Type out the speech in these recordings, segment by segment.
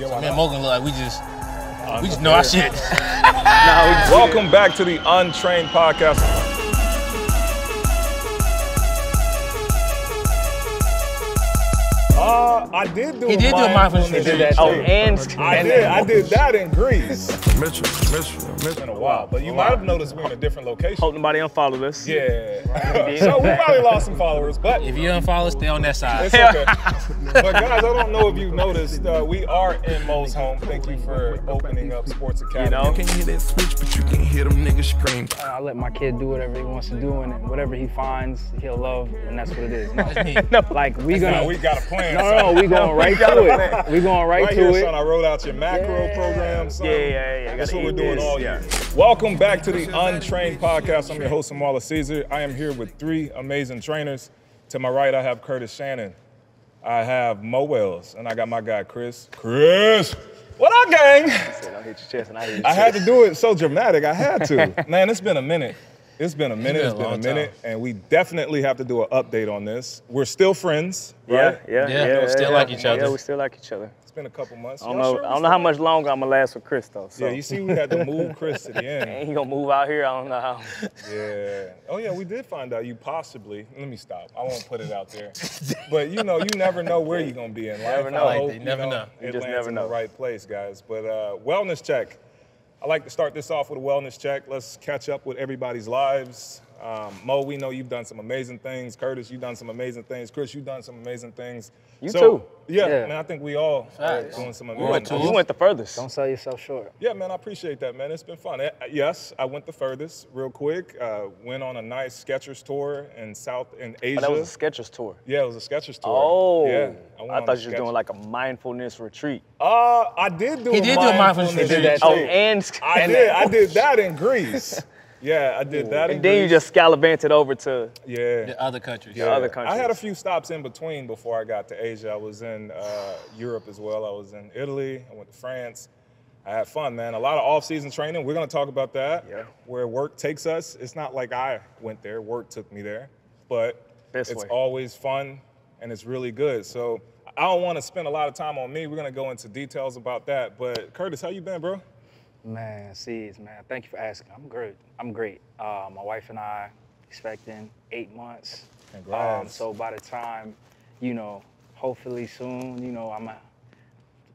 Yeah, so me and Morgan look like we just know our shit. Welcome back to the Untrained Podcast. I did do. He did do a mindfulness. He did that. I did that in Greece. Mitchell. It's been a while, but you might have noticed we're in a different location. Hope nobody unfollowed us. Yeah. So we probably lost some followers, but If you unfollow, stay on that side. it's okay. But guys, I don't know if you've noticed, we are in Mo's home. Thank you for opening up Sports Academy. You know? Can't hear that switch, but you can hear them niggas scream. I let my kid do whatever he wants to do, and whatever he finds, he'll love, and that's what it is. Like we got a plan. No, we going right to it. We going right to here, it. son, I wrote out your macro program, son. Yeah. That's what we're doing all year. Welcome back to the Untrained Podcast. I'm your host, Alayasha. I am here with three amazing trainers. To my right, I have Curtis Shannon. I have Mo Wells, and I got my guy, Chris. Chris! What up, gang? I'll hit your chest and I hit your I had to do it so dramatic. I had to. Man, it's been a minute. It's been a minute, and we definitely have to do an update on this. We're still friends, right? Yeah. Still like each other. Yeah, we still like each other. It's been a couple months. I don't know how much longer I'm gonna last with Chris though. So. Yeah, you see, we had to move Chris to the end. And he gonna move out here. I don't know how. Yeah. Oh yeah, we did find out you possibly. Let me stop. I won't put it out there. But you never know where you're gonna be in life. Never know. I hope, You never know. It just lands never in know. the right place, guys. But wellness check. I like to start this off with a wellness check. Let's catch up with everybody's lives. Mo, we know you've done some amazing things. Curtis, you've done some amazing things. Chris, you've done some amazing things. You too. Yeah, Yeah. man, I think we all are doing some amazing things. You went the furthest. Don't sell yourself short. Yeah, man, I appreciate that, man. It's been fun. Yes, I went the furthest real quick. Went on a nice Skechers tour in Asia. Oh, that was a Skechers tour. Yeah, it was a Skechers tour. Oh. Yeah. I thought you were doing like a mindfulness retreat. I did do He did do a mindfulness retreat. did that Oh, too. I did that in Greece. Yeah, I did that in And Greece. then you just gallivanted over to The other countries. Yeah. other countries. I had a few stops in between before I got to Asia. I was in Europe as well. I was in Italy. I went to France. I had fun, man. A lot of off-season training. We're going to talk about that. Yeah. Where work takes us. It's not like I went there. Work took me there. But Best it's way. always fun, and it's really good. So I don't want to spend a lot of time on me. We're going to go into details about that. But, Curtis, how you been, bro? Man, man. Thank you for asking. I'm great. My wife and I expecting 8 months. Congrats. So by the time, hopefully soon, I'm a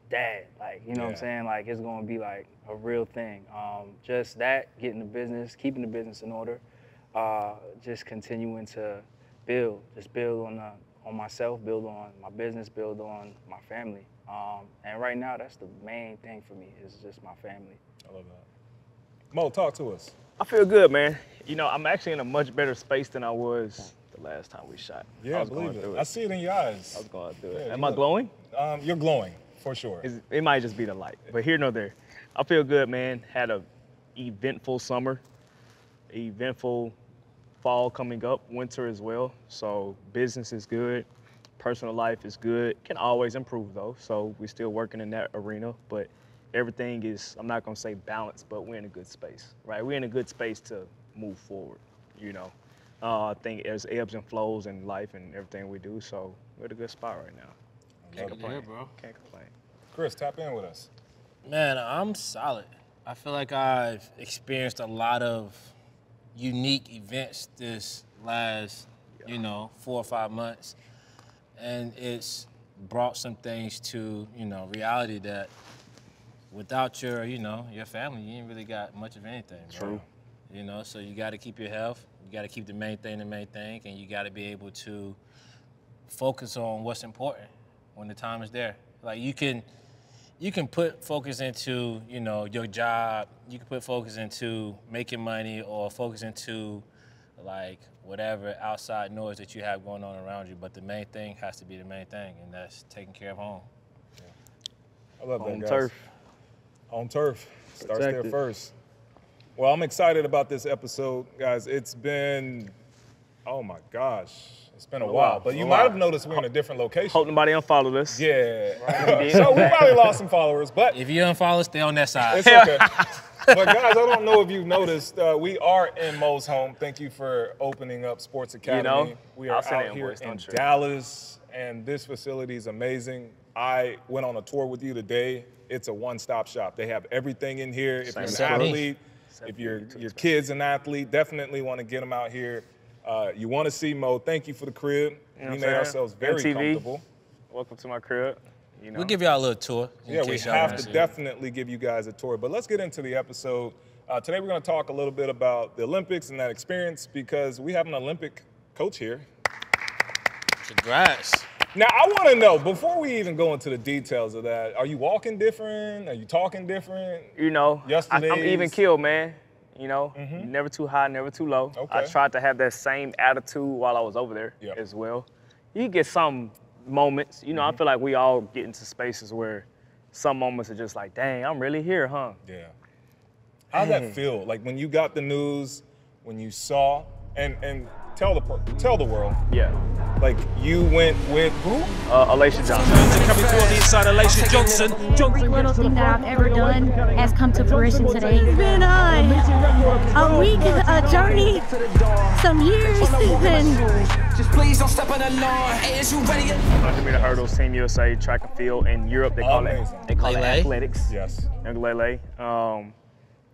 dad. Like, what I'm saying? Like, it's gonna be like a real thing. Just that, keeping the business in order, just continuing to build on myself, build on my business, build on my family. And right now, that's the main thing for me, is just my family. I love that. Mo, talk to us. I feel good, man. I'm actually in a much better space than I was the last time we shot. Yeah, I was believe going it. through I see it in your eyes. I was going through it. Yeah, Am you I look- glowing? You're glowing, for sure. It might just be the light, but here nor there. I feel good, man. Had a eventful summer, eventful fall coming up, winter as well. So business is good, personal life is good. Can always improve though, so we're still working in that arena, but everything is, I'm not gonna say balanced, but we're in a good space, right? We're in a good space to move forward, I think there's ebbs and flows in life and everything we do, so we're at a good spot right now. Can't Love it, complain, bro. Can't complain. Chris, tap in with us. Man, I'm solid. I feel like I've experienced a lot of unique events this last, 4 or 5 months. And it's brought some things to, reality that without your, your family, you ain't really got much of anything. Bro. True. So you got to keep your health. You got to keep the main thing, and you got to be able to focus on what's important when the time is there. Like you can put focus into, your job. You can put focus into making money or focus into like whatever outside noise that you have going on around you. But the main thing has to be the main thing, and that's taking care of home. I love that, Home guys. turf. Home turf. Starts Protected. there first. Well, I'm excited about this episode, guys. It's been, oh my gosh, it's been a while. But you might have noticed we're in a different location. Hope nobody unfollowed us. Yeah. So we probably lost some followers, but If you unfollow, stay on that side. it's okay. But guys, I don't know if you've noticed, we are in Mo's home. Thank you for opening up Sports Academy. We are I'll send out an here invoice, in don't trip. Dallas, and this facility is amazing. I went on a tour with you today. It's a one-stop shop. They have everything in here. If you're an Same. athlete, if your kid's an athlete, definitely want to get them out here. You want to see Mo. Thank you for the crib. You know We what made I'm ourselves saying? very MTV. comfortable. Welcome to my crib. You know. We'll give y'all a little tour. in Yeah, we case y'all have wanna to see it. definitely give you guys a tour. But let's get into the episode. Today we're going to talk a little bit about the Olympics and that experience because we have an Olympic coach here. Congrats. Now, I want to know, before we even go into the details of that, are you walking different? Are you talking different? You know, I'm Yesterday's- even keeled, man. You know, never too high, never too low. I Okay. tried to have that same attitude while I was over there as well. You get some moments, you know, I feel like we all get into spaces where some moments are just like, dang, I'm really here, huh? Yeah. How'd that feel? Like when you got the news, when you saw, and tell the world, like you went with who? Alayasha Johnson. Coming through on the inside, Alayasha Johnson. Every little thing that I've ever done has come to fruition today. It's been a week, a journey, some years, and Just please don't step on the lawn. Hey, is you ready? 100-meter hurdles, Team USA, track and field. In Europe, they call it Lele? athletics. Yes. Young Lele.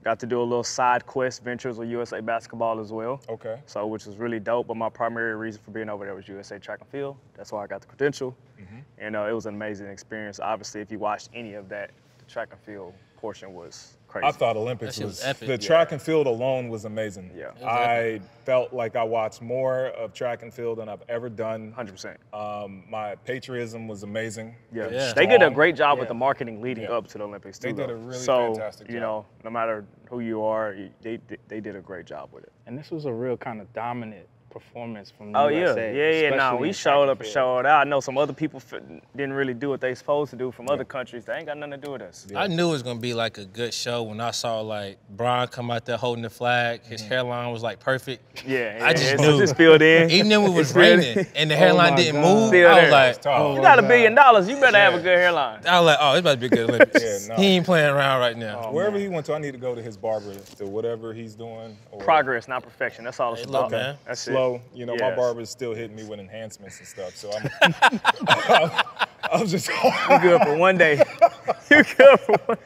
Got to do a little side quest ventures with USA basketball as well. Okay. So, which was really dope. But my primary reason for being over there was USA track and field. That's why I got the credential. And it was an amazing experience. Obviously, if you watched any of that, the track and field portion was crazy. I thought Olympics That shit was was epic. the track and field alone was amazing. Yeah. It was I felt like I watched more of track and field than I've ever done. 100%. My patriotism was amazing. Yeah. Yeah. They did a Strong. great job with the marketing leading Yeah. up to the Olympics too. They did though. a really so, fantastic you job. know, no matter who you are, they did a great job with it. And this was a real kind of dominant performance from the Oh USA. yeah. No, especially we in showed track up and field. showed out. I know some other people didn't really do what they supposed to do from other countries. They ain't got nothing to do with us. I knew it was gonna be like a good show when I saw like Brian come out there holding the flag. His hairline was like perfect. Yeah, I just it's knew. just filled in. Even if it was It's filled raining in. and the hairline my didn't God. move, Still I there. was like, Tough. You got $1 billion. You better have a Yeah. good hairline. oh, it's about to be a good Olympics. Yeah, no. He ain't playing around right now. Wherever he went to, I need to go to his barber to whatever he's doing. Or Progress, not perfection. That's all it's Hey, look, about. man. That's slow. it. You know, my Yes. barber's still hitting me with enhancements and stuff. So I'm just. You good for one day. You good for one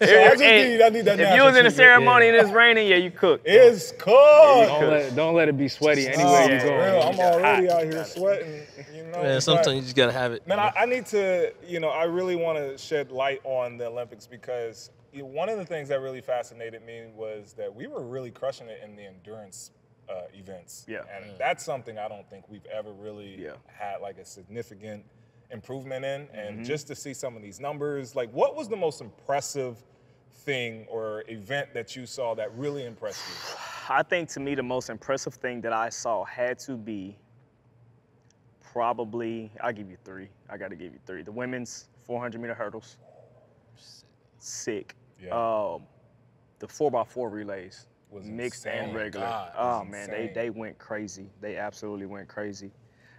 day. I need that If you was in a natural ceremony and it's raining, yeah, you cook. It's cold. Don't let it be sweaty Oh, anywhere you for go. real, I'm already out here sweating. You know, Man, but- sometimes you just gotta have it. Man, I need to, I really want to shed light on the Olympics because one of the things that really fascinated me was that we were really crushing it in the endurance events. Yeah. And that's something I don't think we've ever really Yeah. had like a significant improvement in. And just to see some of these numbers, like what was the most impressive thing or event that you saw that really impressed you? I think to me the most impressive thing that I saw had to be probably, I'll give you three. I got to give you three. The women's 400-meter hurdles. Sick. Yeah. The 4x4 relays. Was Mixed insane. and regular. God, it was Oh, man, insane. they went crazy. They absolutely went crazy.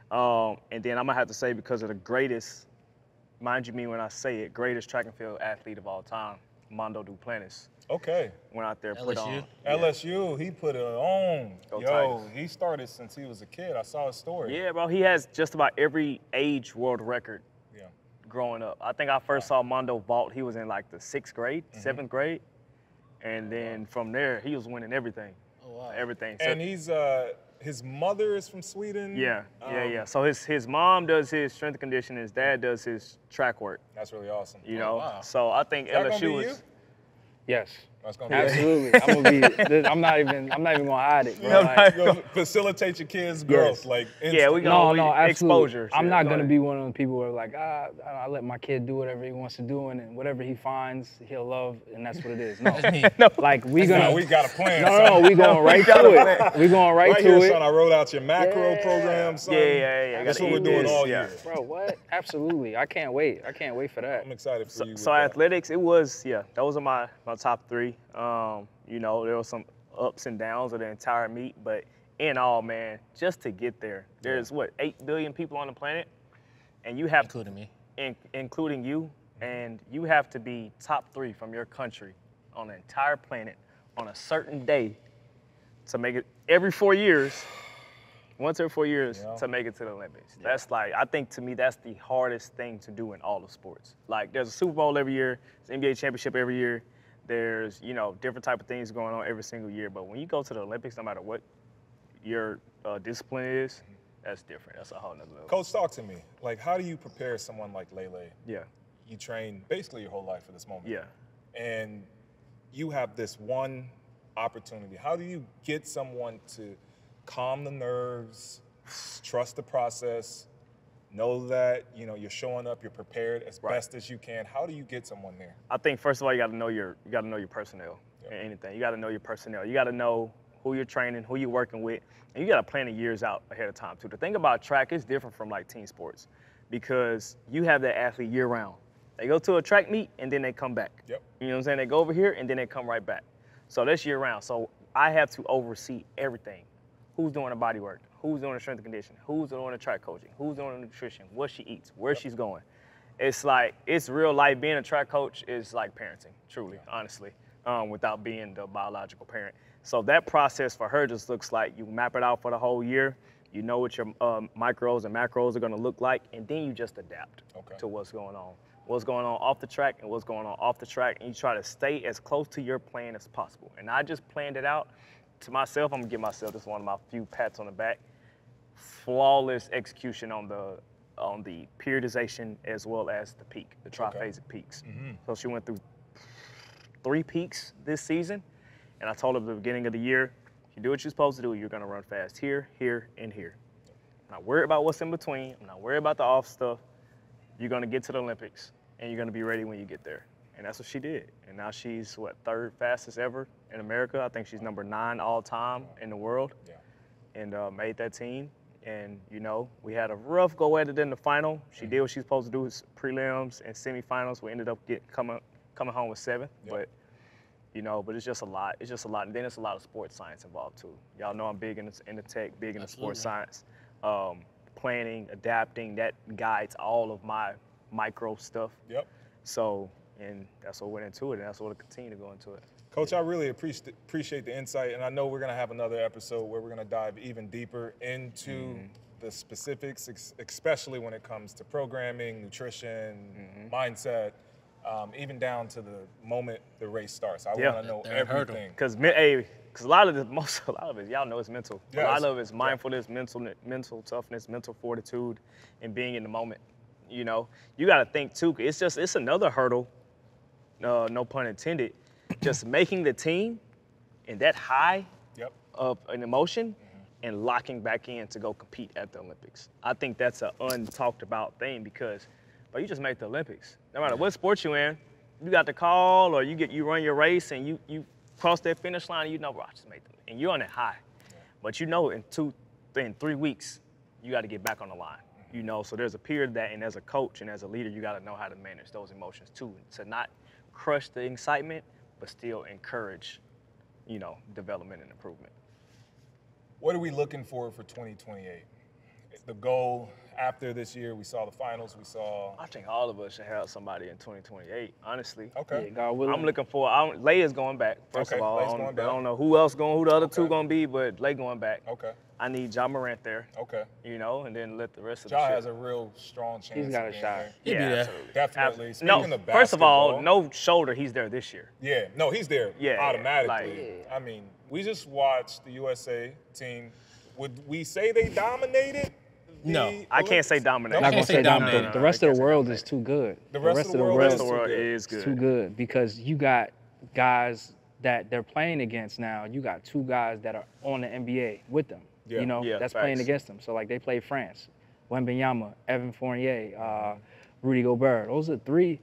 And then I'm going to have to say because of the greatest, mind you me when I say it, greatest track and field athlete of all time, Mondo Duplantis, Okay. went out there, put LSU? on. Yeah. LSU, he put it on. Go Yo, Tigers. he started since he was a kid. I saw his story. Yeah, bro, he has just about every age world record Yeah. growing up. I think I first saw Mondo vault, he was in like the 6th grade, 7th grade. And then from there, he was winning everything. Oh, wow. Everything. So, And he's his mother is from Sweden. yeah. So his mom does his strength and conditioning, his dad does his track work, That's really awesome. you know. wow. So I think that gonna LSU be is. Yes, That's gonna be absolutely. I'm not even gonna hide it, bro. No, Like, You're gonna facilitate your kids' growth, Yes. like Yeah, we instantly. gonna absolutely. exposure. I'm Yeah, not go gonna ahead. be one of those people who are like, I let my kid do whatever he wants to do, and whatever he finds, he'll love, and that's what it is. No, like we Nah, gonna. we got a plan. No, we going right to it. We going right Right to here, it. son. I wrote out your macro Yeah. program, son. Yeah. That's Gotta what we're eat doing this, all yeah. year. Bro, what? Absolutely. I can't wait. I can't wait for that. I'm excited for you. with So that. athletics, it was, those are my top three. You know, there were some ups and downs of the entire meet, but in all, man, just to get there, there's 8 billion people on the planet, and you have, Including me. including you, and you have to be top 3 from your country on the entire planet on a certain day to make it every 4 years Once every 4 years You know? to make it to the Olympics. That's like, I think to me, that's the hardest thing to do in all of sports. Like, there's a Super Bowl every year, there's an NBA championship every year. There's, you know, different type of things going on every single year. But when you go to the Olympics, no matter what your discipline is, that's different. That's a whole nother level. Coach, talk to me. Like, how do you prepare someone like Lele? Yeah. You train basically your whole life for this moment. Yeah. And you have this one opportunity. How do you get someone to calm the nerves, trust the process, know that, you know, you're showing up, you're prepared as best as you can? How do you get someone there? I think first of all, you got to know your personnel in anything. You got to know your personnel. You got to know who you're training, who you're working with, and you got to plan the years out ahead of time too. The thing about track is different from like team sports because you have that athlete year round. They go to a track meet and then they come back. Yep. You know what I'm saying? They go over here and then they come right back. So that's year round. So I have to oversee everything. Who's doing the body work? Who's doing the strength and conditioning? Who's doing the track coaching? Who's doing the nutrition? What she eats? Where she's going? It's like, it's real life. Being a track coach is like parenting, truly, honestly, without being the biological parent. So that process for her just looks like you map it out for the whole year. You know what your micros and macros are going to look like, and then you just adapt to what's going on. What's going on off the track and what's going on off the track, and you try to stay as close to your plan as possible. And I just planned it out to myself. I'm gonna give myself just one of my few pats on the back. Flawless execution on the periodization as well as the peak, the triphasic peaks. So she went through 3 peaks this season, and I told her at the beginning of the year, you do what you're supposed to do, you're gonna run fast here, here, and here. I'm not worried about what's in between. I'm not worried about the off stuff. You're gonna get to the Olympics, and you're gonna be ready when you get there. And that's what she did. And now she's, what, 3rd fastest ever in America. I think she's number 9 all time in the world. And made that team. And, you know, we had a rough go at it in the final. She did what she's supposed to do with prelims and semifinals. We ended up coming home with 7th. But, you know, but it's just a lot. It's just a lot. And then it's a lot of sports science involved, too. Y'all know I'm big in the tech, big in the sports science. Planning, adapting, that guides all of my micro stuff. So, and that's what went into it, and that's what will continue to go into it. Coach, I really appreciate the insight, and I know we're going to have another episode where we're going to dive even deeper into the specifics, especially when it comes to programming, nutrition, mindset, even down to the moment the race starts. I want to know everything. Because a lot of it, y'all know it's mental. A lot of it's mindfulness, mental toughness, mental fortitude, and being in the moment. You know, you got to think too. It's another hurdle, no pun intended, just making the team in that high of an emotion and locking back in to go compete at the Olympics. I think that's an untalked about thing because, but you just make the Olympics. No matter what sport you're in, you got the call or you run your race and you cross that finish line and you know, bro, I just made them. And you're on that high. But you know in 3 weeks, you got to get back on the line. You know, so there's a period of that, and as a coach and as a leader, you got to know how to manage those emotions too, to not crush the excitement, but still encourage, you know, development and improvement. What are we looking for 2028? The goal after this year, we saw the finals, I think all of us should have somebody in 2028, honestly. Okay. God willing. I'm looking for, Leia's going back, first of all. I don't know who the other two going to be, but Leia going back. Okay. I need Ja Morant there. Okay. You know, and then let the rest of the Ja shit. has a real strong chance. He's got a of being shot. there. He'll be there. Absolutely. Definitely. Speaking No, of basketball, first of all, no shoulder, he's there this year. Yeah, no, he's there automatically. like, I mean, we just watched the USA team. Would we say they dominated? No, I can't say dominate. I'm not can't gonna say say dominate. dominate. The rest of the world is too good. The rest of the world is good. Too good because you got guys that they're playing against now. You got 2 guys that are on the NBA with them. Yeah. You know, Yeah, that's facts. playing against them. So like they play France, Wembanyama, Evan Fournier, Rudy Gobert. Those are 3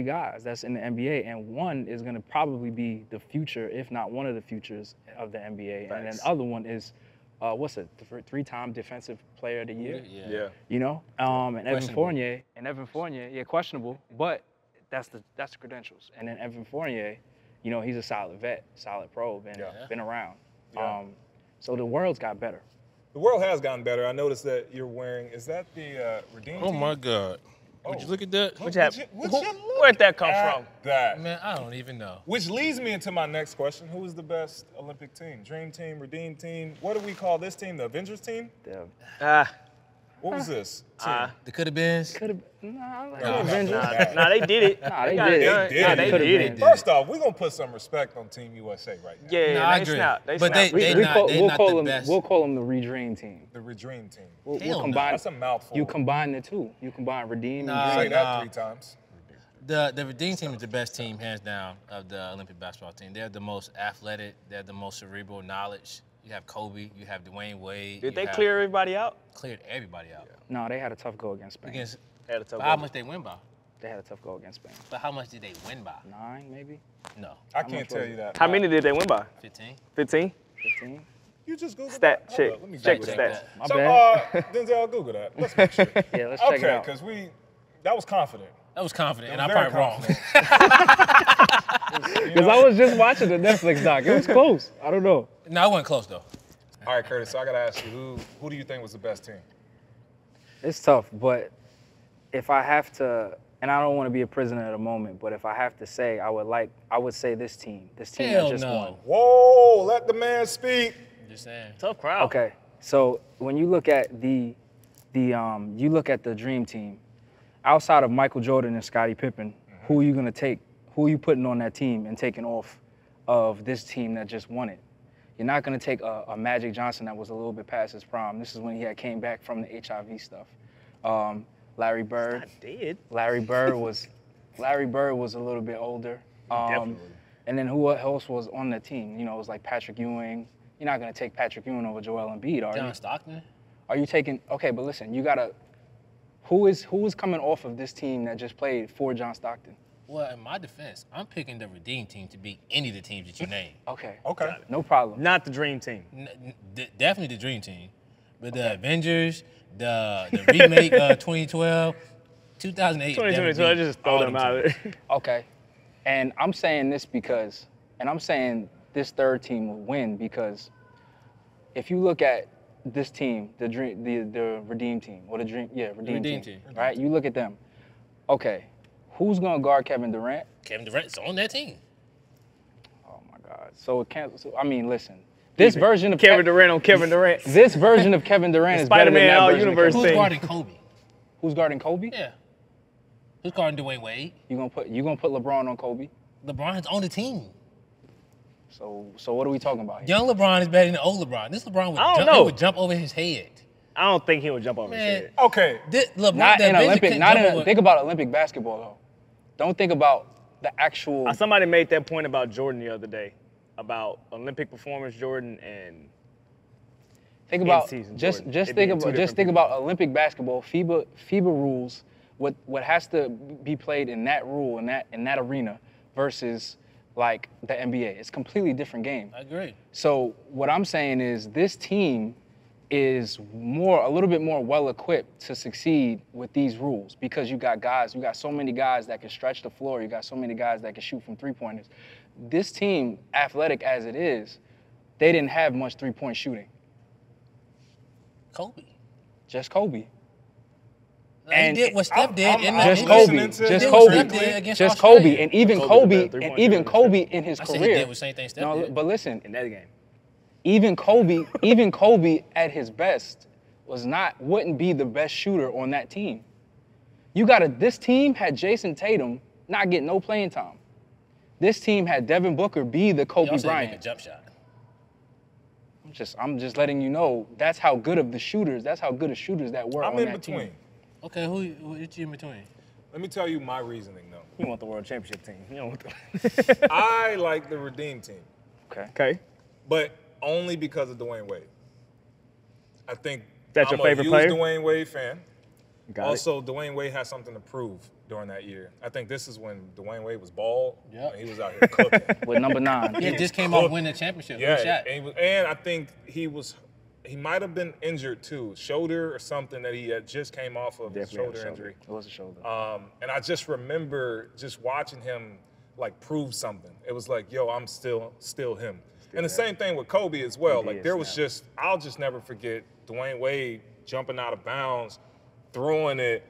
guys that's in the NBA, and one is gonna probably be the future, if not one of the futures of the NBA. Facts. And then the other one is, what's it? The 3-time Defensive Player of the Year. Yeah. You know, and Evan Questionable. Fournier, yeah, questionable, but that's the credentials. And then Evan Fournier, you know, he's a solid vet, solid pro, been around. Yeah. So the world's got better. The world has gotten better. I noticed that you're wearing, is that the Redeem Oh team? my God. Would you look at that? Where'd that come from? That. Man, I don't even know. Which leads me into my next question. Who is the best Olympic team? Dream team, Redeem team? What do we call this team? The Avengers team? What was this team? The could have been. Nah, they did it. They got it did. done. They Nah, did. they did it. First off, we're going to put some respect on Team USA right now. Yeah, No, I agree. But they not the best. We'll call them the Redream team. The Redream team. We'll Hell no. combine. That's a mouthful. You combine the two. You combine Redeem Nah. and Say Dream. that 3 times. The Redeem team is the best team, hands down, of the Olympic basketball team. They're the most athletic. They're the most cerebral knowledge. You have Kobe. You have Dwayne Wade. Did they clear everybody out? Cleared everybody out. No, they had a tough go against Spain. But how much they win by? They had a tough go against Spain. But how much did they win by? 9, maybe? No. I can't tell you that. How many did they win by? 15. 15? 15? You just Google Stat that. check. Hold up, let me Check Google the that. stats. My So, bad. Denzel, Google that. Let's make sure. Yeah, let's check it Okay, out. because that was confident. That was confident, and That I'm was probably very wrong. Because I was just watching the Netflix doc. It was close. I don't know. No, I wasn't close, though. All right, Curtis, so I got to ask you, who do you think was the best team? It's tough, but if I have to, and I don't want to be a prisoner at the moment, but if I have to say, I would say this team. This team Hell that just no. won. Whoa, let the man speak. Just saying. Tough crowd. Okay, so when you look at you look at the Dream Team, outside of Michael Jordan and Scottie Pippen, who are you gonna take? Who are you putting on that team and taking off of this team that just won it? You're not gonna take a Magic Johnson that was a little bit past his prime. This is when he came back from the HIV stuff. Larry Bird. I did. Larry Bird was a little bit older. Definitely. And then who else was on the team? You know, it was like Patrick Ewing. You're not gonna take Patrick Ewing over Joel Embiid, are you? John Stockton? Are you taking? Okay, but listen, you gotta. Who is coming off of this team that just played for John Stockton? Well, in my defense, I'm picking the Redeem team to beat any of the teams that you name. Okay. Okay. No problem. Not the Dream Team. Definitely the Dream Team. But the Avengers, the remake 2012, 2008. 2022, I just throw them out of it. Okay. And I'm saying this because, and I'm saying this third team will win because if you look at this team, the Redeem team, or Redeem team, right? You look at them. Okay, who's gonna guard Kevin Durant? Kevin Durant's on that team. Oh my God. So it can't. So, I mean, listen. This version of Kevin Durant on Kevin Durant. This version of Kevin Durant is better than Spider-Man that all version of universe Kevin Who's thing. guarding Kobe? Who's guarding Kobe? Yeah. Who's guarding Dwayne Wade? You gonna put LeBron on Kobe? LeBron's on the team. So what are we talking about here? Young LeBron is better than old LeBron. This LeBron I don't would, know. he would jump over his head. I don't think he would jump over his Man, head. Okay. LeBron, Not the in Avengers Olympic. couldn't Not jump in. over- Think about Olympic basketball though. Don't think about the actual. Somebody made that point about Jordan the other day, about Olympic performance Jordan and Think about in-season just Jordan. just It'd think be about two just different think people. about Olympic basketball. FIBA rules. What has to be played in that rule in that arena versus like the NBA. It's a completely different game. I agree. So what I'm saying is this team is a little bit more well equipped to succeed with these rules because you got so many guys that can stretch the floor. You got so many guys that can shoot from 3-pointers. This team, athletic as it is, they didn't have much 3-point shooting. Kobe. Just Kobe. And he did what Steph did in the Just in Kobe. the- Just he did what Kobe. Steph did against Just Australia. Kobe. And even Kobe's Kobe, a better and 3-point even shooter. Kobe in his I career. said he did the same thing Steph No, did. but listen, in that game. even Kobe at his best wouldn't be the best shooter on that team. This team had Jason Tatum not get no playing time. This team had Devin Booker be the He Kobe also didn't make a Bryant. jump shot. I'm just letting you know that's how good of shooters that were I'm on in that between. team. Okay, who you in between? Let me tell you my reasoning, though. You want the world championship team. You don't want the I like the Redeem team, Okay. but only because of Dwayne Wade. I think That's I'm your favorite a player? huge Dwayne Wade fan. Got Also, Dwayne Wade has something to prove during that year. I think this is when Dwayne Wade was bald. Yep. And he was out here cooking. With number 9. Yeah, just came off winning the championship. Yeah, Shot. and I think he might have been injured too, shoulder or something that he had just came off of, Definitely shoulder had a injury. It was a shoulder. And I just remember just watching him like prove something. It was like, yo, I'm still him. And the same thing with Kobe as well. Like there was I'll just never forget Dwayne Wade jumping out of bounds, throwing it,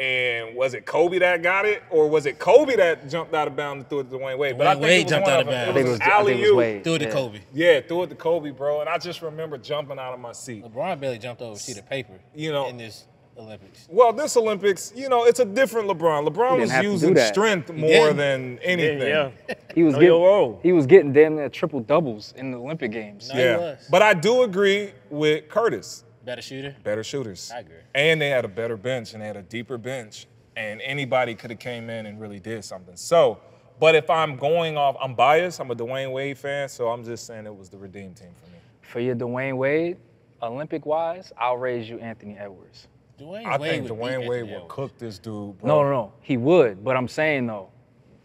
And was it Kobe that got it, or was it Kobe that jumped out of bounds and threw it to Dwayne Wade? But I think Wade it was jumped one out of of them. bounds. It was I think it was Wade. Threw it to Kobe. Yeah, threw it to Kobe, bro. And I just remember jumping out of my seat. LeBron barely jumped over a sheet of paper in this Olympics. Well, this Olympics, it's a different LeBron. LeBron didn't was have to do using that. strength more than anything. Yeah. He was Know your role. he was getting damn near triple doubles in the Olympic Games. No, he Yeah. was. But I do agree with Curtis. Better shooter. Better shooters. I agree. And they had a better bench, and they had a deeper bench. And anybody could have came in and really did something. So, but if I'm going off, I'm biased. I'm a Dwayne Wade fan, so I'm just saying it was the redeem team for me. For your Dwayne Wade, Olympic-wise, I'll raise you Anthony Edwards. I think Dwayne Wade will cook this dude, bro. No. He would. But I'm saying, though,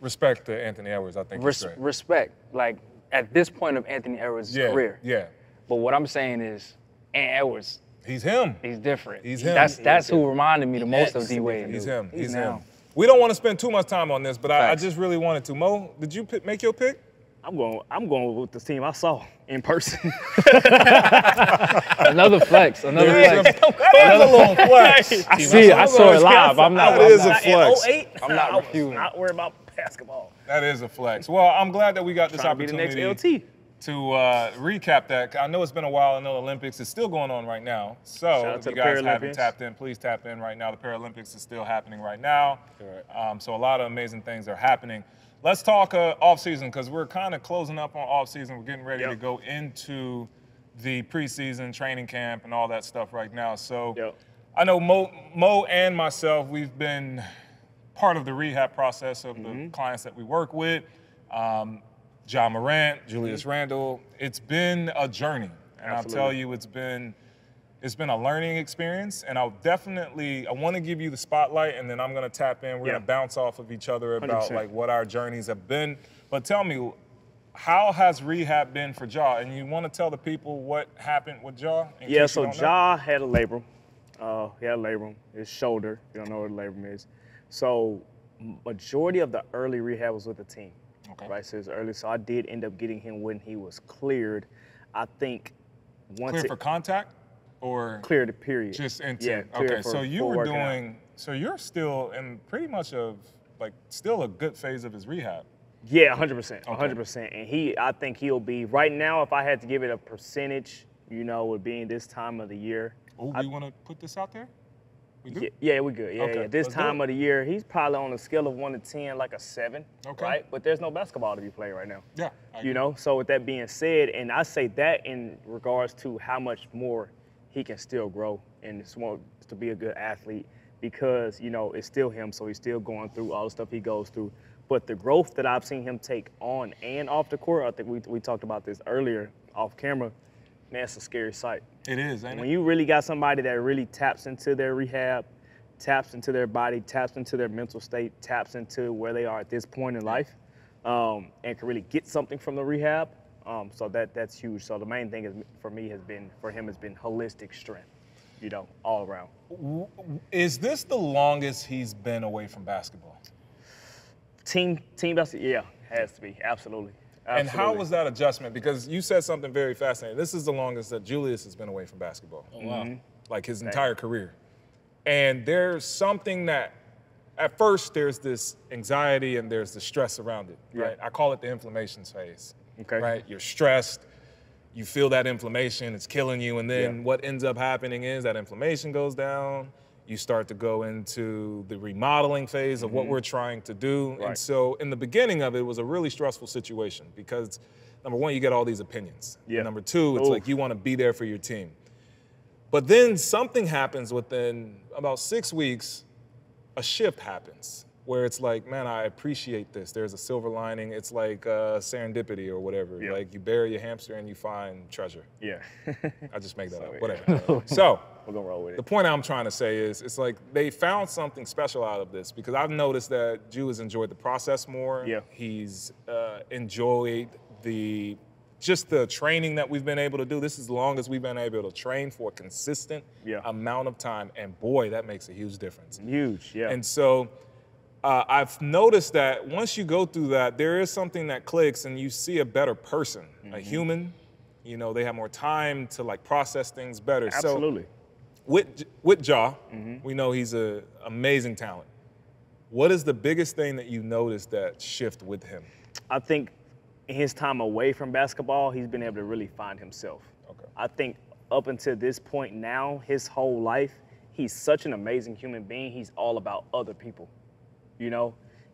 Respect to Anthony Edwards, I think he's great. respect. Like, at this point of Anthony Edwards' career. Yeah. But what I'm saying is, Ant Edwards, He's him. he's different. He's him. That's who reminded me the most of D-Wade. He's dude. him. He's now. him. We don't want to spend too much time on this, but I Facts. just really wanted to. Mo, did you make your pick? I'm going with the team I saw in person. Another flex. Another flex. That is a little flex. I see it. I saw it live. I'm not. That is a flex. I'm not refusing. Not worried about basketball. That is a flex. Well, I'm glad that we got this Trying to be the opportunity next LT. to recap that. I know it's been a while. I know the Olympics is still going on right now. So out if to you the guys haven't Paralympics. tapped in, please tap in right now. The Paralympics is still happening right now. So a lot of amazing things are happening. Let's talk off-season because we're kind of closing up on off-season. We're getting ready to go into the preseason training camp and all that stuff right now. So I know Mo and myself, we've been part of the rehab process of the clients that we work with. John Morant, Julius Randle. It's been a journey, and I'll tell you, it's been a learning experience. And I want to give you the spotlight, and then I'm going to tap in. We're going to bounce off of each other about 100%. like what our journeys have been. But tell me, how has rehab been for Ja? And you want to tell the people what happened with Ja? Yeah, so Ja had a labrum. He had a labrum, his shoulder. You don't know what a labrum is. So majority of the early rehab was with the team. Okay. Right, so it's early. So I did end up getting him when he was cleared. I think once Clear for contact or cleared, period. just into? Yeah, cleared okay, for so you full were working out. doing. So you're still in pretty much still a good phase of his rehab. Yeah, 100%, 100%. And I think he'll be right now. If I had to give it a percentage, with being this time of the year. Oh, you want to put this out there? We do? Yeah, we're good. Yeah, Okay, yeah. This let's do time it. of the year, he's probably on a scale of 1 to 10, like a 7. Okay. Right? But there's no basketball to be played right now. Yeah. I agree. So with that being said, and I say that in regards to how much more he can still grow and it's more to be a good athlete because, it's still him, so he's still going through all the stuff he goes through. But the growth that I've seen him take on and off the court, I think we talked about this earlier off camera, man, it's a scary sight. It is, ain't When it? you really got somebody that really taps into their rehab, taps into their body, taps into their mental state, taps into where they are at this point in life, and can really get something from the rehab. So that's huge. So the main thing for him has been holistic strength, all around. Is this the longest he's been away from basketball? Team basketball, yeah, has to be, absolutely. And how was that adjustment? Because you said something very fascinating. This is the longest that Julius has been away from basketball. Oh, wow. Like his entire career. And there's something that, at first, there's this anxiety and there's the stress around it, right? I call it the inflammation phase, Okay. right? You're stressed, you feel that inflammation, it's killing you, and then what ends up happening is that inflammation goes down, you start to go into the remodeling phase of what we're trying to do. And so in the beginning of it, it was a really stressful situation because, number one, you get all these opinions. Yeah. Number two, it's like you want to be there for your team. But then something happens within about 6 weeks, a shift happens where it's like, man, I appreciate this. There's a silver lining. It's like serendipity or whatever. Yeah. Like you bury your hamster and you find treasure. Yeah. I just make that up, yeah. whatever. So We're going to roll with the it. point I'm trying to say is it's like they found something special out of this because I've noticed that Jew has enjoyed the process more. Yeah. He's enjoyed just the training that we've been able to do. This is the longest we've been able to train for a consistent amount of time. And boy, that makes a huge difference. Huge, yeah. And so I've noticed that once you go through that, there is something that clicks and you see a better person, a human. They have more time to like process things better. Absolutely. with Ja, we know he's an amazing talent. What is the biggest thing that you noticed that shift with him? I think in his time away from basketball, he's been able to really find himself. Okay. I think up until this point now, his whole life, he's such an amazing human being. He's all about other people, you know,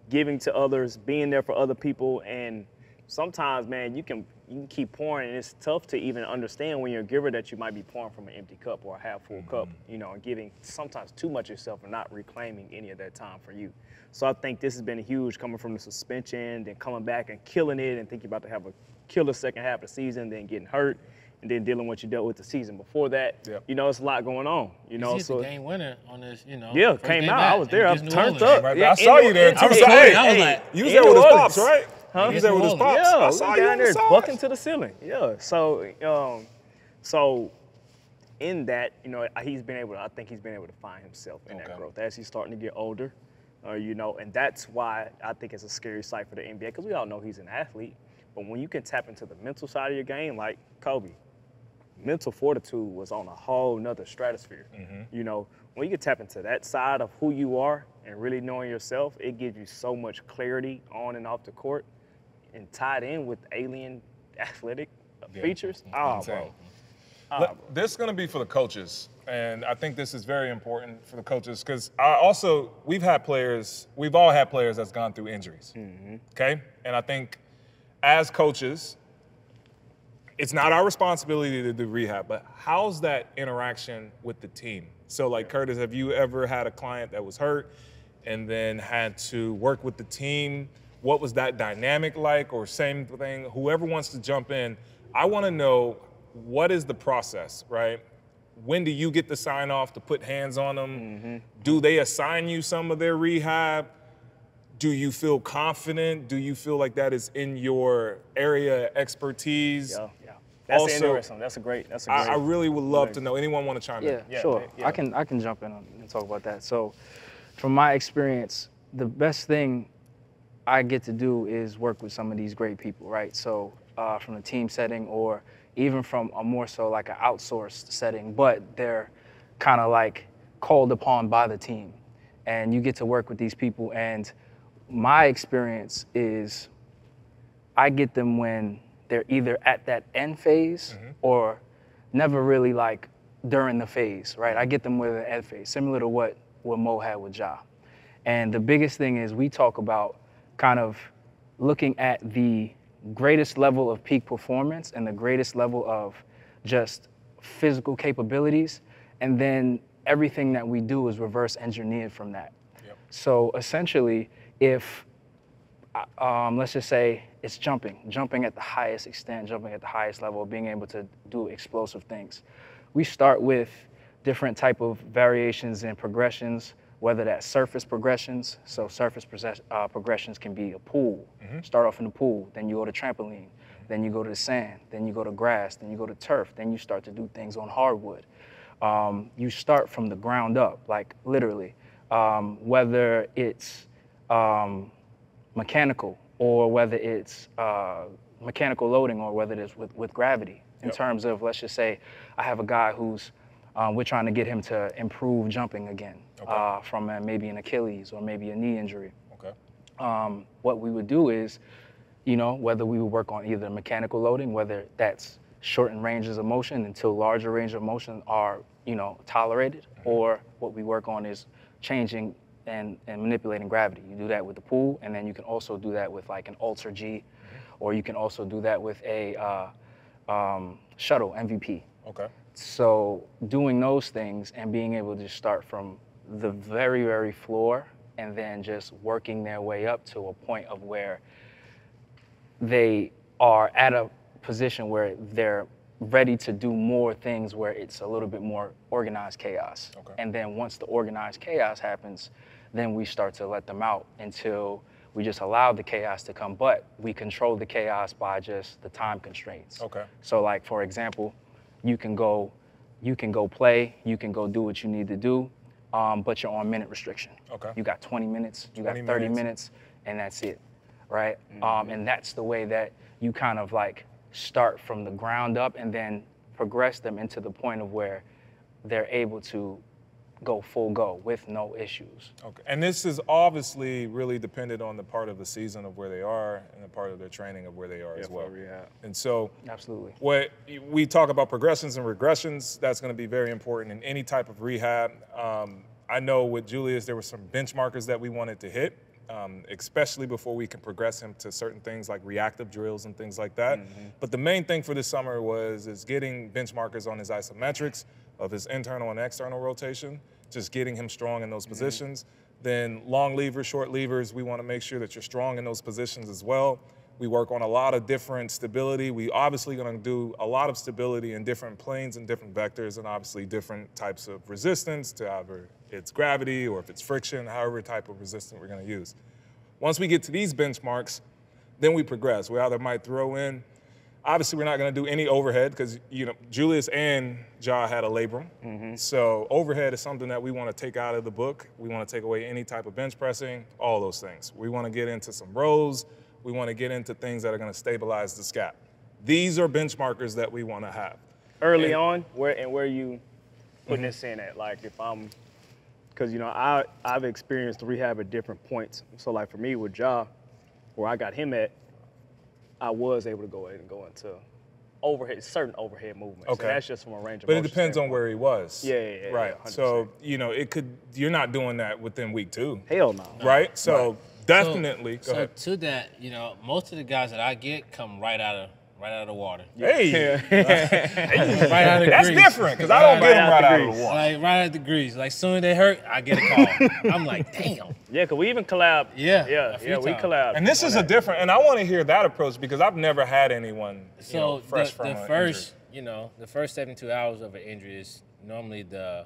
giving to others, being there for other people. And sometimes, man, you can keep pouring, and it's tough to even understand when you're a giver that you might be pouring from an empty cup or a half full cup, you know, and giving sometimes too much of yourself and not reclaiming any of that time for you. So I think this has been huge, coming from the suspension, then coming back and killing it, and thinking about to have a killer second half of the season, then getting hurt, and then dealing with what you dealt with the season before that. Yep. You know, it's a lot going on. You know, He's so the game winner on this. You know. yeah, first came game out. back I was there. I was against New turned Orleans. up. Right, Yeah, I saw you there. I was like, You was there with his pops, right? Huh? You was there with his pops. Yeah, I saw we you down on the there side. bucking to the ceiling. Yeah. So in that, you know, I think he's been able to find himself in that growth as he's starting to get older. You know, and that's why I think it's a scary sight for the NBA, because we all know he's an athlete. But when you can tap into the mental side of your game, like Kobe, mental fortitude was on a whole nother stratosphere. You know, when you can tap into that side of who you are and really knowing yourself, it gives you so much clarity on and off the court, and tied in with alien athletic features. Oh, bro. This is going to be for the coaches, and I think this is very important for the coaches, because we've all had players that's gone through injuries, okay? And I think as coaches, it's not our responsibility to do rehab, but how's that interaction with the team? So like Curtis, have you ever had a client that was hurt and then had to work with the team? What was that dynamic like? Or same thing, whoever wants to jump in, I want to know, what is the process, right? When do you get the sign off to put hands on them? Do they assign you some of their rehab? Do you feel confident? Do you feel like that is in your area of expertise? Yeah. That's Also, interesting. That's a great. I really would love to know. Anyone want to chime in? Yeah, sure. yeah. I can jump in and talk about that. So, from my experience, the best thing I get to do is work with some of these great people, right? So, from a team setting, or even from a more so like an outsourced setting, but they're kind of like called upon by the team, and you get to work with these people. And my experience is, I get them when they're either at that end phase or never really like during the phase, right? I get them with an end phase, similar to what Mo had with Ja. And the biggest thing is, we talk about kind of looking at the greatest level of peak performance and the greatest level of just physical capabilities, and then everything that we do is reverse engineered from that. So essentially, if let's just say it's jumping at the highest extent, jumping at the highest level, being able to do explosive things. We start with different type of variations and progressions, whether that's surface progressions. So surface progressions can be a pool. Start off in the pool, then you go to trampoline, then you go to the sand, then you go to grass, then you go to turf, then you start to do things on hardwood. You start from the ground up, like literally, whether it's mechanical, or whether it's mechanical loading, or whether it's with gravity. In terms of, let's just say, I have a guy who's, we're trying to get him to improve jumping again from maybe an Achilles or maybe a knee injury. What we would do is, you know, whether we would work on either mechanical loading, whether that's shortened ranges of motion until larger range of motion are, you know, tolerated, or what we work on is changing and manipulating gravity. You do that with the pool, and then you can also do that with like an Ultra G, or you can also do that with a shuttle MVP. So doing those things and being able to start from the very, very floor, and then just working their way up to a point of where they are at a position where they're ready to do more things, where it's a little bit more organized chaos. And then once the organized chaos happens, then we start to let them out until we just allow the chaos to come, but we control the chaos by just the time constraints. So like, for example, you can go play, you can go do what you need to do, but you're on minute restriction. You got 20 minutes, you got 30 minutes, and that's it, right? And that's the way that you kind of like start from the ground up, and then progress them into the point of where they're able to go full go with no issues. Okay. And this is obviously really dependent on the part of the season of where they are and the part of their training of where they are as well. Rehab. And so Absolutely. what we talk about progressions and regressions, that's going to be very important in any type of rehab. I know with Julius, there were some benchmarkers that we wanted to hit, especially before we can progress him to certain things like reactive drills and things like that. But the main thing for this summer is getting benchmarkers on his isometrics of his internal and external rotation, just getting him strong in those positions. Then long levers, short levers, we want to make sure that you're strong in those positions as well. We work on a lot of different stability. We obviously going to do a lot of stability in different planes and different vectors, and obviously different types of resistance to either it's gravity or if it's friction, however type of resistance we're going to use. Once we get to these benchmarks, then we progress. We either might throw in, obviously we're not going to do any overhead because Julius and Ja had a labrum. So overhead is something that we want to take out of the book. We want to take away any type of bench pressing, all those things. We want to get into some rows. We want to get into things that are going to stabilize the scap. These are benchmarkers that we want to have. Early on, where you putting this in at? Like if I'm, because I've experienced rehab at different points. So like for me with Ja, where I got him at, I was able to go ahead and go into certain overhead movements. Okay. And that's just from a range of But it motion depends on standpoint. where he was. Yeah, Right. 100%. So, you're not doing that within week 2. Hell no. Right? So definitely, go So ahead. to that, most of the guys that I get come right out of the water. Hey, Right out of the that's grease. different because I don't get them right out of the water. Like right out the grease. Like soon as they hurt, I get a call. I'm like, damn. Yeah, because we even collab. Yeah, Yeah, a few yeah, we times. collab. And this is a different, and I want to hear that approach because I've never had anyone So fresh from the an first, the first 72 hours of an injury is normally the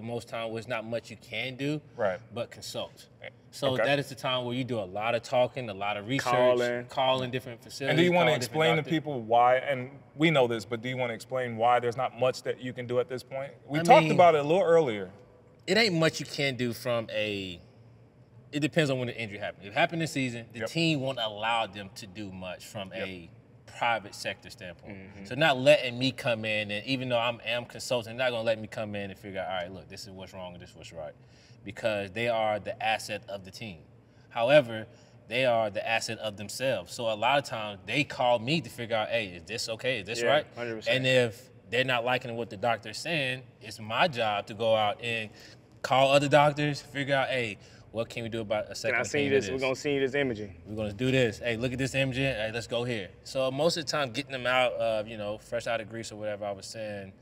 most time where there's not much you can do, Right. but consult. So Okay. that is the time where you do a lot of talking, a lot of research, calling different facilities. And do you want to calling different explain to doctors. people why, and we know this, but do you want to explain why there's not much that you can do at this point? We I talked mean- about it a little earlier. It ain't much you can do it depends on when the injury happened. If it happened this season, the team won't allow them to do much from a private sector standpoint. So not letting me come in, and even though I am consulting, they're not gonna let me come in and figure out, all right, look, this is what's wrong and this is what's right. Because they are the asset of the team. However, they are the asset of themselves. So a lot of times they call me to figure out, hey, is this okay? Is this Yeah, right? 100%. And if they're not liking what the doctor's saying, it's my job to go out and call other doctors, figure out, hey, what can we do about a second Can I see opinion this? of We're this? going to see this imaging. We're gonna do this. Hey, look at this imaging. Hey, let's go here. So most of the time, getting them out of, fresh out of grease or whatever I was saying,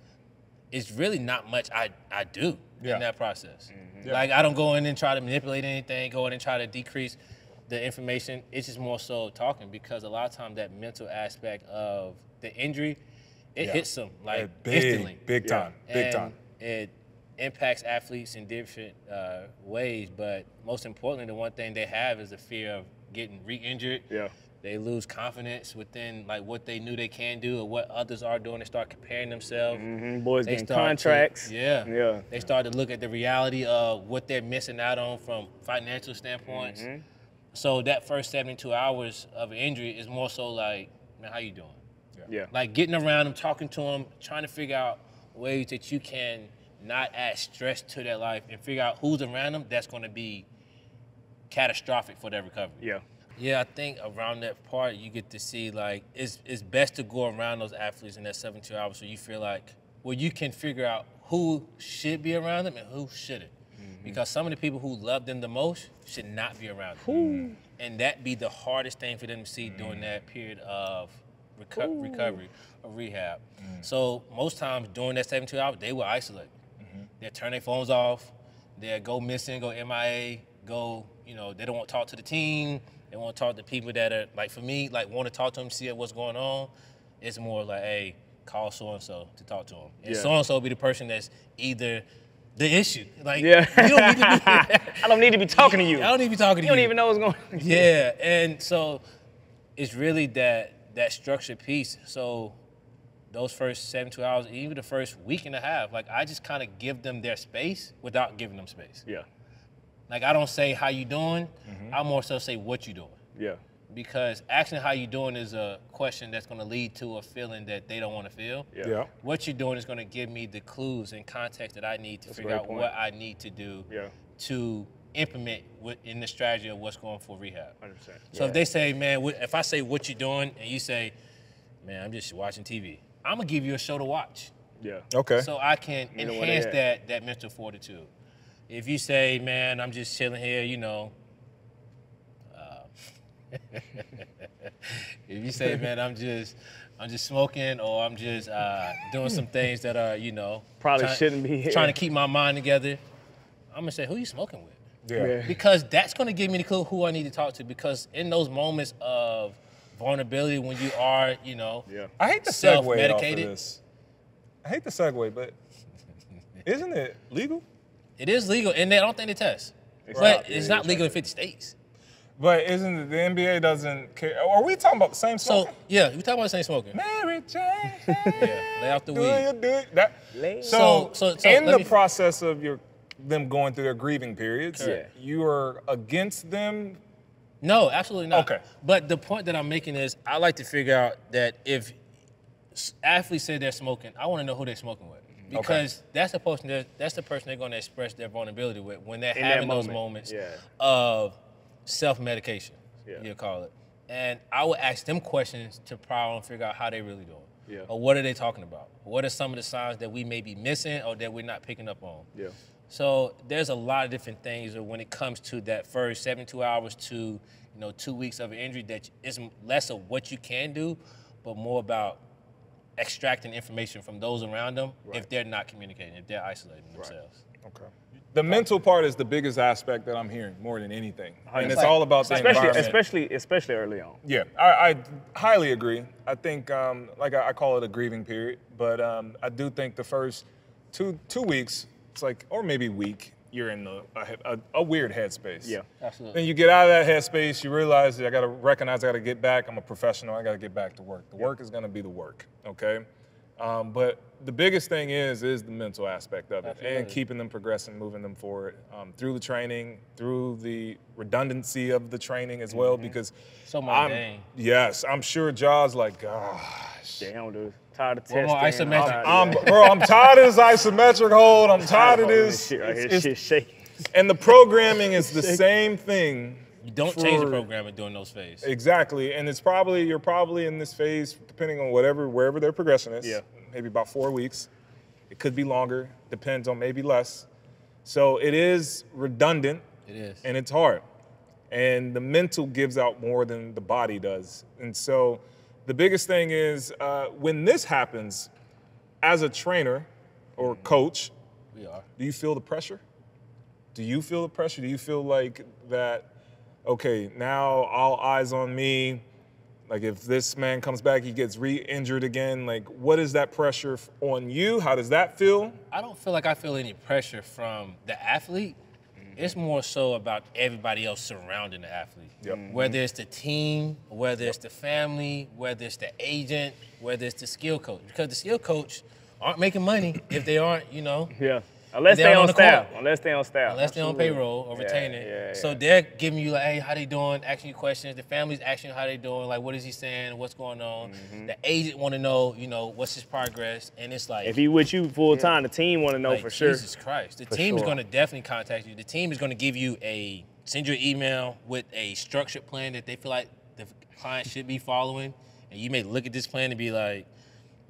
it's really not much I do in that process. Like I don't go in and try to manipulate anything, go in and try to decrease the information. It's just more so talking because a lot of times that mental aspect of the injury, it hits them like instantly. Big time, big And time. It impacts athletes in different ways, but most importantly, the one thing they have is the fear of getting re-injured. Yeah. They lose confidence within like what they knew they can do or what others are doing. They start comparing themselves. Boys They getting start contracts. Yeah. They start to look at the reality of what they're missing out on from financial standpoints. So that first 72 hours of an injury is more so like, man, how you doing? Yeah. Like getting around them, talking to them, trying to figure out ways that you can not add stress to their life and figure out who's around them that's going to be catastrophic for their recovery. Yeah. Yeah, I think around that part you get to see like it's best to go around those athletes in that 72 hours so you feel like, well, you can figure out who should be around them and who shouldn't. Because some of the people who love them the most should not be around them. And that be the hardest thing for them to see during that period of recovery or rehab. So most times during that 72 hours, they will isolate. They'll turn their phones off. They'll go missing, go MIA, go, they don't want to talk to the team. They want to talk to people that are, like for me, like want to talk to them, see what's going on. It's more like, hey, call so-and-so to talk to them. And so-and-so be the person that's either the issue. Like, you don't need to be I don't need to be talking to you. I don't need to be talking to you. You don't even know what's going on. Yeah, and so it's really that structured piece. So those first 72 hours, even the first week and a half, like I just kind of give them their space without giving them space. Yeah. Like I don't say how you doing, I more so say what you doing. Yeah. because asking how you doing is a question that's going to lead to a feeling that they don't want to feel. Yeah. What you're doing is going to give me the clues and context that I need to figure out what I need to do to implement in the strategy of what's going for rehab. 100%. So if they say, man, if I say what you're doing and you say, man, I'm just watching TV, I'm going to give you a show to watch. Yeah. Okay. So I can enhance that mental fortitude. If you say, man, I'm just chilling here, you know. If you say, man, I'm just smoking, or I'm just doing some things that are, you know, probably shouldn't be here. Trying to keep my mind together, I'm gonna say, who you smoking with? Yeah. Because that's gonna give me the clue who I need to talk to. Because in those moments of vulnerability, when you are, you know, I hate to segue off of this. I hate to segue, but isn't it legal? It is legal, and I don't think they test. But it's not legal in 50 states. But isn't it, the NBA doesn't care? Are we talking about the same smoking? So, yeah, we talking about the same smoking. Mary Jane. Lay off the weed. So in the process of them going through their grieving periods, you are against them? No, absolutely not. Okay. But the point that I'm making is I like to figure out that if athletes say they're smoking, I want to know who they're smoking with. Because that's the person they're going to express their vulnerability with when they're having those moments of self-medication, you'll call it. And I would ask them questions to prowl and figure out how they really doing. Yeah. Or what are they talking about? What are some of the signs that we may be missing or that we're not picking up on? Yeah. So there's a lot of different things when it comes to that first 72 hours to 2 weeks of an injury that is less of what you can do, but more about extracting information from those around them if they're not communicating, if they're isolating themselves. Okay. The mental part is the biggest aspect that I'm hearing more than anything. And it's all about the environment. Especially early on. Yeah, I highly agree. I think, I call it a grieving period, but I do think the first two weeks, it's like, or maybe week, you're in a weird headspace. Yeah, absolutely. Then you get out of that headspace, you realize I got to recognize I got to get back. I'm a professional. I got to get back to work. The work is going to be the work, okay? But the biggest thing is the mental aspect of it and keeping them progressing, moving them forward through the training, through the redundancy of the training as well, because I'm sure Jaws like, gosh. Damn, dude. Tired of testing. More isometric. I'm tired of this isometric hold. I'm tired of this. Shit shaking. And the programming is the same thing. You don't change the programming during those phases. Exactly, and you're probably in this phase, depending on wherever their progression is. Yeah. Maybe about 4 weeks. It could be longer, depends on maybe less. So it is redundant. It is. And it's hard. And the mental gives out more than the body does. And so the biggest thing is when this happens, as a trainer or coach, do you feel the pressure? Do you feel the pressure? Do you feel like that, okay, now all eyes on me? Like if this man comes back, he gets re-injured again, like what is that pressure on you? How does that feel? I don't feel like I feel any pressure from the athlete. It's more so about everybody else surrounding the athlete. Yep. Whether it's the team, whether it's the family, whether it's the agent, whether it's the skill coach. Because the skill coach aren't making money if they aren't, Yeah. Unless they're on staff. Unless they're on payroll or retaining. So they're giving you like, hey, how they doing? Asking you questions. The family's asking you how they doing. Like, what is he saying? What's going on? The agent want to know, what's his progress? And it's like, if he with you full time, the team want to know for sure. Jesus Christ, the team is going to definitely contact you. The team is going to give you send you an email with a structured plan that they feel like the client should be following, and you may look at this plan and be like,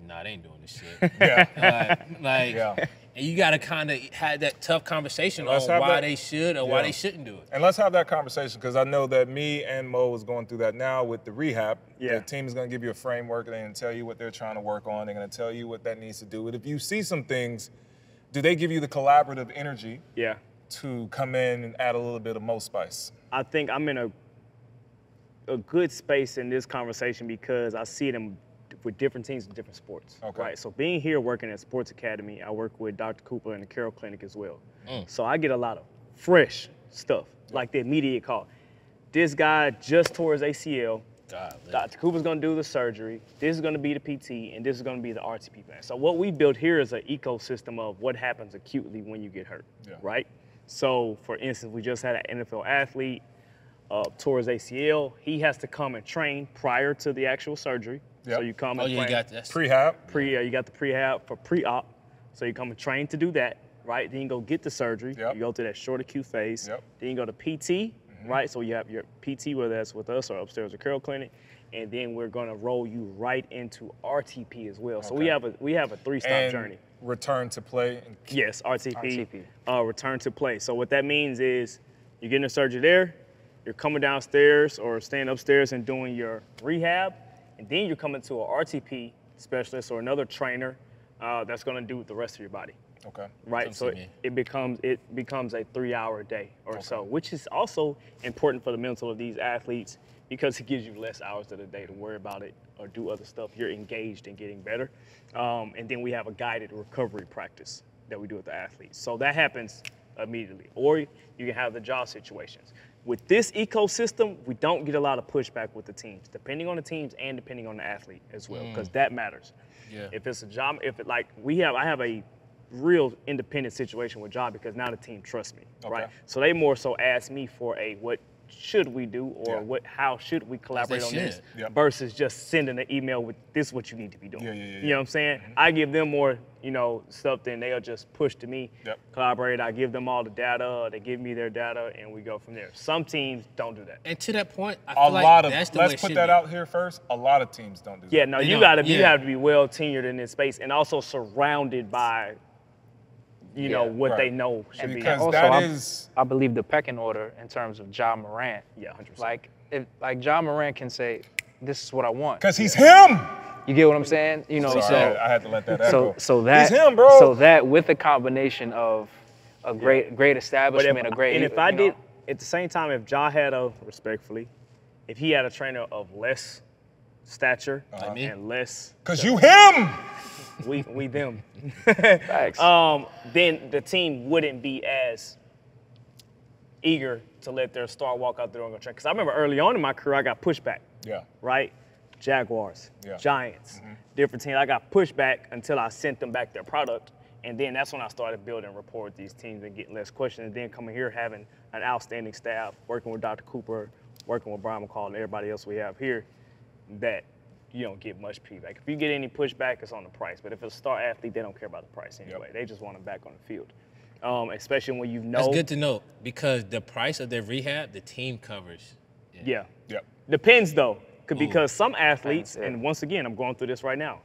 nah, they ain't doing this shit. And you got to kind of have that tough conversation on why they should or why they shouldn't do it. And let's have that conversation, because I know that me and Mo is going through that now with the rehab. The team is going to give you a framework, and they're going to tell you what they're trying to work on. They're going to tell you what that needs to do. And if you see some things, do they give you the collaborative energy to come in and add a little bit of Mo spice? I think I'm in a good space in this conversation because I see them with different teams in different sports. Right. So being here working at Sports Academy, I work with Dr. Cooper and the Carroll Clinic as well. So I get a lot of fresh stuff, like the immediate call. This guy just tore his ACL. Dr. Cooper's gonna do the surgery. This is gonna be the PT, and this is gonna be the RTP plan. So what we built here is an ecosystem of what happens acutely when you get hurt, right? So for instance, we just had an NFL athlete tore his ACL. He has to come and train prior to the actual surgery. Yep. So you come Oh, and yeah, you train. got this. Prehab. You got the prehab for pre-op. So you come and train to do that, right? Then you go get the surgery. Yep. You go through that short acute phase. Yep. Then you go to PT, right? So you have your PT, whether that's with us or upstairs or Carroll Clinic. And then we're gonna roll you right into RTP as well. So we have a 3-stop And journey. return to play. Yes, RTP. Return to play. So what that means is you're getting a surgery there, you're coming downstairs or staying upstairs and doing your rehab, and then you're coming to a RTP specialist or another trainer that's gonna do the rest of your body. Okay. Right, Come so see me. it becomes a 3-hour day or so, which is also important for the mental of these athletes because it gives you less hours of the day to worry about it or do other stuff. You're engaged in getting better. And then we have a guided recovery practice that we do with the athletes. So that happens immediately. Or you can have the job situations. With this ecosystem, we don't get a lot of pushback with the teams, depending on the teams and depending on the athlete as well, because that matters. Yeah. If it's a job, I have a real independent situation with job because now the team trusts me, right? So they more so ask me for what should we do or how should we collaborate on this versus just sending an email with this is what you need to be doing. You know what I'm saying? I give them more, stuff than they'll just push to me, collaborate. I give them all the data, they give me their data, and we go from there. Some teams don't do that. And to that point, I feel like that's the way let's it put should that be. out here first. A lot of teams don't do that. Yeah, no, They you don't. have to be well tenured in this space and also surrounded by what they know should be. Because Also, I believe the pecking order in terms of Ja Morant. Yeah, 100%. Like Ja Morant can say, "This is what I want." Because he's him. You get what I'm saying? Sorry, I had to let that echo. So that He's him, bro. So that with a combination of a great establishment, At the same time, if Ja had if he had a trainer of less stature and less, because you him. we them. Facts. Then the team wouldn't be as eager to let their star walk out there and go train. Because I remember early on in my career, I got pushback. Yeah. Right? Jaguars, Giants, different teams. I got pushback until I sent them back their product. And then that's when I started building rapport with these teams and getting less questions. And then coming here, having an outstanding staff, working with Dr. Cooper, working with Brian McCall and everybody else we have here, that you don't get much feedback. If you get any pushback, it's on the price. But if it's a star athlete, they don't care about the price anyway. They just want them back on the field. Especially when That's good to know because the price of their rehab, the team covers. Yeah. Depends though, because some athletes, and once again, I'm going through this right now,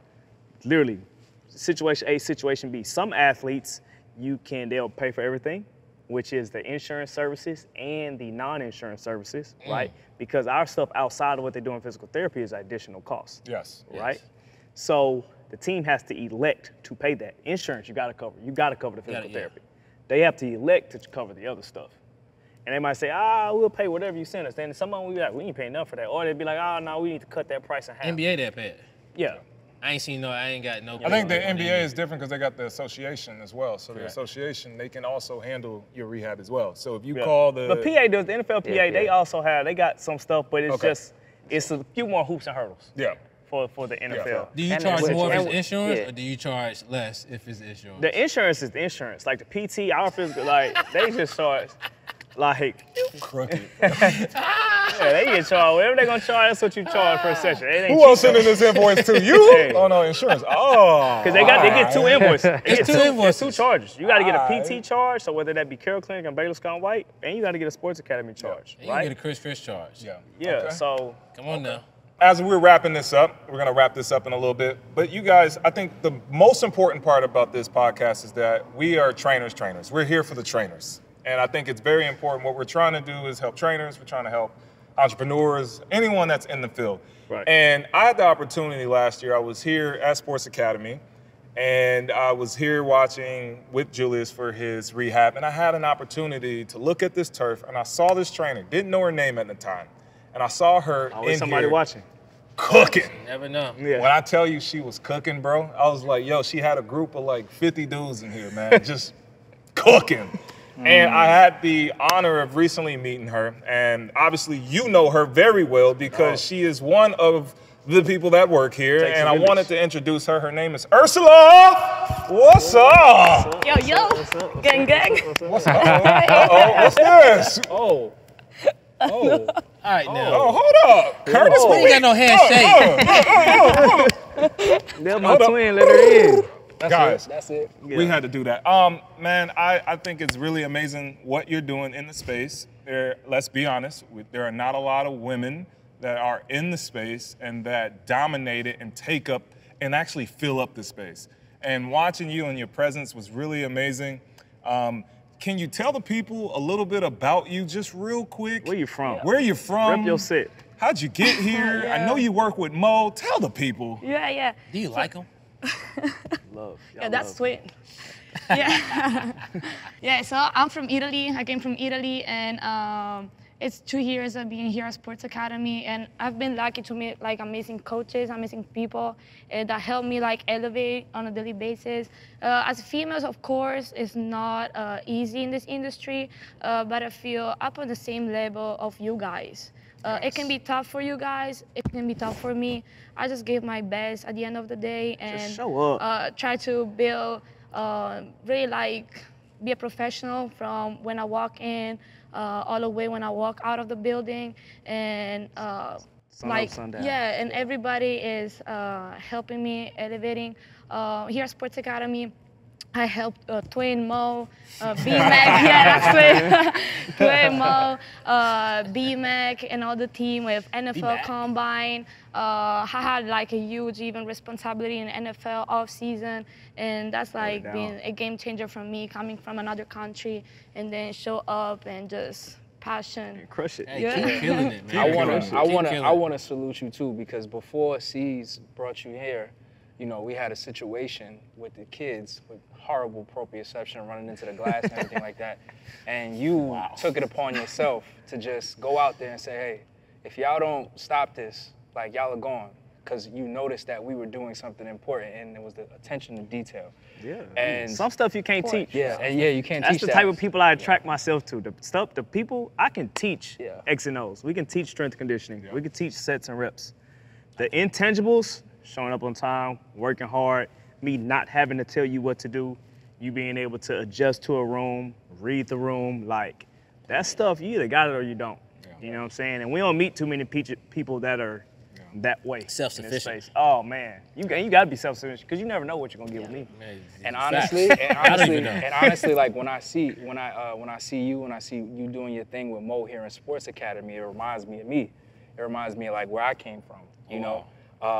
literally, situation A, situation B. Some athletes, they'll pay for everything, which is the insurance services and the non-insurance services, right? Because our stuff outside of what they do in physical therapy is additional costs. Yes. Right? So the team has to elect to pay that. Insurance, you got to cover. You got to cover the physical therapy. They have to elect to cover the other stuff. And they might say, we'll pay whatever you send us. Then some of them will be like, we ain't paying enough for that. Or they'd be like, no, we need to cut that price in half. NBA that pay it. Yeah. I ain't got no. I think the NBA is different because they got the association as well. So the association, they can also handle your rehab as well. So if you call the... But PA does, the NFL PA, they got some stuff, but it's a few more hoops and hurdles. Yeah. For the NFL. Do you charge more if it's insurance or do you charge less if it's insurance? The insurance is the insurance. Like the PT, our physical, they just charge, crooked. They get charged. Whatever they're going to charge, that's what you charge for a session. Who else sending this invoice to you? Oh, no, insurance. Oh. Because they get two invoices. It's two invoices. Two charges. You got to get a PT charge, so whether that be Carroll Clinic and Baylor Scott White, and you got to get a Sports Academy charge, and you right? get a Chris Fish charge. Yeah, so. Come on now. As we're wrapping this up, we're going to wrap this up in a little bit. But you guys, I think the most important part about this podcast is that we are trainers. We're here for the trainers. And I think it's very important. What we're trying to do is help trainers. We're trying to help entrepreneurs, anyone that's in the field. Right. And I had the opportunity last year. I was here at Sports Academy, and I was here watching with Julius for his rehab. And I had an opportunity to look at this turf, and I saw this trainer. Didn't know her name at the time. And I saw her Always somebody watching. Cooking. You never know. Yeah. When I tell you she was cooking, bro, I was like, yo, she had a group of 50 dudes in here, man, just cooking. And I had the honor of recently meeting her. And obviously you know her very well because she is one of the people that work here. And I wanted to introduce her. Her name is Ursula. What's up? Yo, gang. What's up? Uh-oh, what's this? Oh. All right, now. Oh, hold up. Curtis, We ain't got no handshake. That's my twin. Let her in. Guys, That's it. we had to do that. Man, I think it's really amazing what you're doing in the space. Let's be honest, there are not a lot of women that are in the space and that dominate it and take up and actually fill up the space. And watching you and your presence was really amazing. Can you tell the people a little bit about you just real quick? Where you from? Where you from? Rep your set. How'd you get here? I know you work with Mo. Tell the people. Yeah. Do you like him? Love. Yeah, that's sweet. Yeah. Yeah, so I'm from Italy. I came from Italy, and it's 2 years of being here at Sports Academy, and I've been lucky to meet like amazing coaches, amazing people that help me like elevate on a daily basis. As females, of course, it's not easy in this industry, but I feel up on the same level of you guys. It can be tough for you guys. It can be tough for me. I just give my best at the end of the day and Just show up. Try to build, really like be a professional from when I walk in all the way when I walk out of the building, and like sundown. yeah, and everybody is helping me elevating. Here at Sports Academy, I helped Twin Mo, B-Mac, yeah, that's Twin, Twin Mo, B-Mac, and all the team with NFL Combine. I had like a huge even responsibility in NFL offseason, and that's like been a game changer for me, coming from another country and then show up and just passion. Crush it. Hey, Yeah. keep killing it, man. I wanna salute you too, because before C's brought you here, you know, we had a situation with the kids with horrible proprioception running into the glass and everything like that. And you took it upon yourself to just go out there and say, hey, if y'all don't stop this, like y'all are gone. Because you noticed that we were doing something important, and it was the attention to detail. Yeah. And some stuff you can't teach. yeah, and yeah, you can't That's teach the that. type of people I attract myself to. The people I can teach Yeah. X and O's. We can teach strength conditioning. We can teach sets and reps. The intangibles, showing up on time, working hard, me not having to tell you what to do, you being able to adjust to a room, read the room, like that stuff, you either got it or you don't. You know what I'm saying? And we don't meet too many people that are that way. Self-sufficient. in this space. Oh man, you got to be self-sufficient because you never know what you're gonna get with me. Man, And facts. honestly, like when I see you doing your thing with Mo here in Sports Academy, it reminds me of me. It reminds me of like where I came from, you know,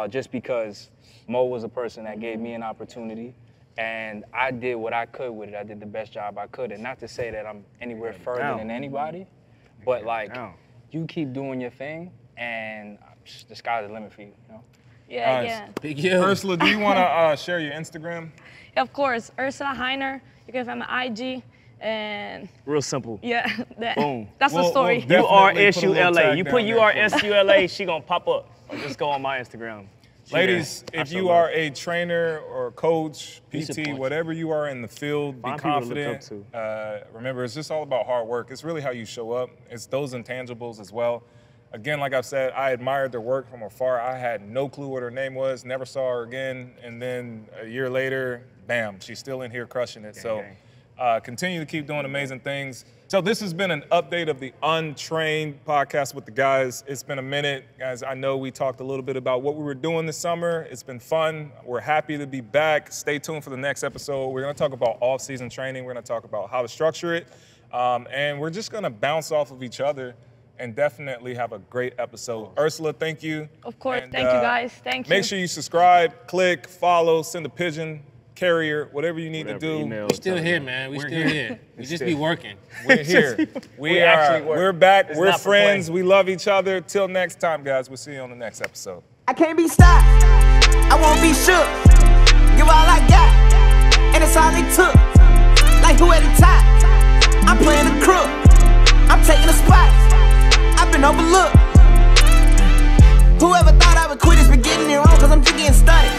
just because Mo was a person that gave me an opportunity, and I did what I could with it. I did the best job I could, and not to say that I'm anywhere further than anybody, but like you keep doing your thing, and the sky's the limit for you, you know. Yeah, Nice. yeah. Big you. Ursula, do you want to share your Instagram? Of course, Ursula Heyner. You can find my IG, and Real simple. yeah, Boom. that's the story. We'll definitely put a little URSULA. tag You put down there for URSULA, she gonna pop up. Or just go on my Instagram. Ladies, Yeah, if you are a trainer or coach, We PT, support you. whatever you are in the field, be Find people to look confident. up Remember, it's just all about hard work. It's really how you show up. It's those intangibles as well. Again, like I've said, I admired their work from afar. I had no clue what her name was, never saw her again. And then a year later, bam, she's still in here crushing it. So continue to keep doing amazing things. So this has been an update of the Untrained Podcast with the guys. It's been a minute. Guys, I know we talked a little bit about what we were doing this summer. It's been fun. We're happy to be back. Stay tuned for the next episode. We're going to talk about off-season training. We're going to talk about how to structure it. And we're just going to bounce off of each other and definitely have a great episode. Ursula, thank you. Of course, And, thank you guys. Thank you. Make sure you subscribe, click, follow, send a pigeon, carrier, whatever you need to do. We still here, man. We still here. We just be working. We're here. We're back. We're friends. We love each other. Till next time, guys. We'll see you on the next episode. I can't be stopped. I won't be shook. Give all I got, and it's all they took. Like who at the top? I'm playing the crook. I'm taking the spots. I've been overlooked. Whoever thought I would quit is been getting it wrong, cause I'm just getting started.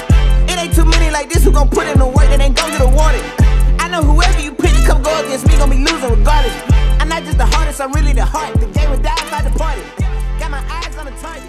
It ain't too many like this who gon' put in the work that ain't gon' get awarded. I know whoever you pick to come go against me gon' be losing regardless. I'm not just the hardest, I'm really the heart. The game would die if I departed. Got my eyes on the target.